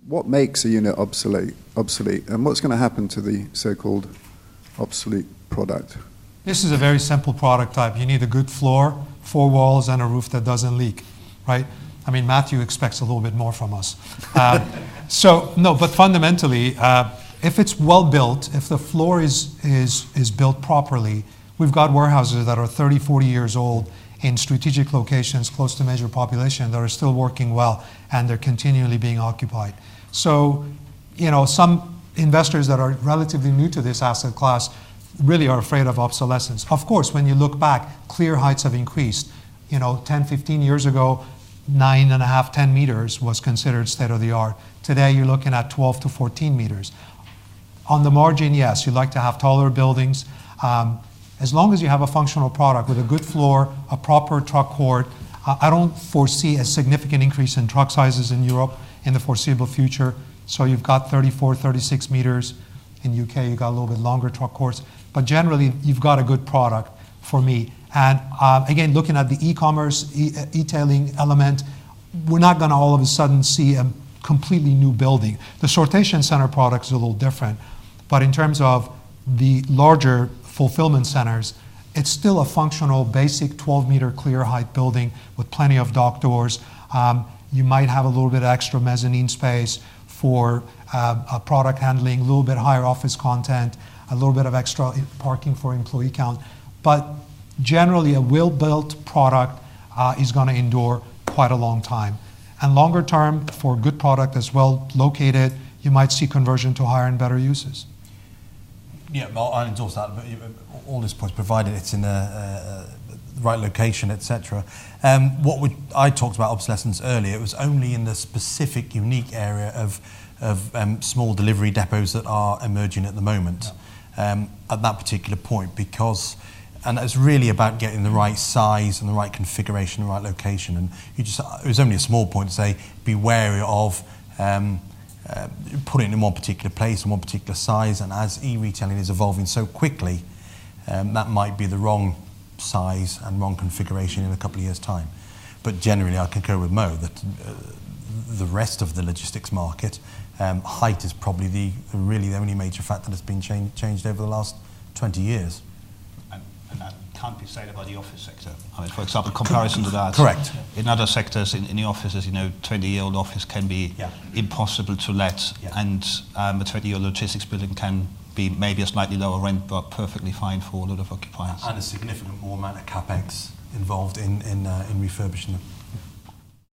what makes a unit obsolete, and what's going to happen to the so-called obsolete product? This is a very simple product type. You need a good floor, 4 walls, and a roof that doesn't leak, right? I mean, Matthew expects a little bit more from us. But fundamentally, if it's well built, if the floor is built properly, we've got warehouses that are 30, 40 years old in strategic locations close to major population that are still working well, and they're continually being occupied. So, some investors that are relatively new to this asset class really are afraid of obsolescence. Of course, when you look back, clear heights have increased. 10, 15 years ago, 9.5, 10 meters was considered state-of-the-art. Today, you're looking at 12 to 14 meters. On the margin, yes, you'd like to have taller buildings. As long as you have a functional product with a good floor, a proper truck court, I don't foresee a significant increase in truck sizes in Europe in the foreseeable future. So you've got 34, 36 meters. In UK, you've got a little bit longer truck courts. But generally, you've got a good product for me. And again, looking at the e-commerce, e-tailing element, we're not going to all of a sudden see a completely new building. The sortation center product is a little different. But in terms of the larger fulfillment centers, it's still a functional, basic 12-meter clear height building with plenty of dock doors. You might have a little bit extra mezzanine space for a product handling, a little bit higher office content, a little bit of extra parking for employee count. But generally, a well-built product is going to endure quite a long time. And longer term, for a good product that's well located, you might see conversion to higher and better uses. Yeah, I endorse that. But all this points, provided it's in the right location, etc. I talked about obsolescence earlier. It was only in the specific, unique area of small delivery depots that are emerging at the moment. At that particular point, and it's really about getting the right size and the right configuration, the right location. And it was only a small point to say, be wary of putting it in one particular place, in one particular size. And as e-retailing is evolving so quickly, that might be the wrong size and wrong configuration in a couple of years' time. But generally, I concur with Mo that the rest of the logistics market, height is probably really the only major factor that's been changed over the last 20 years. And that can't be said about the office sector. I mean, for example, comparison to that. Correct. In other sectors, in the offices, 20-year-old office can be impossible to let, and a 20-year logistics building can be maybe a slightly lower rent, but perfectly fine for a lot of occupiers. And a significant more amount of capex involved in refurbishing them.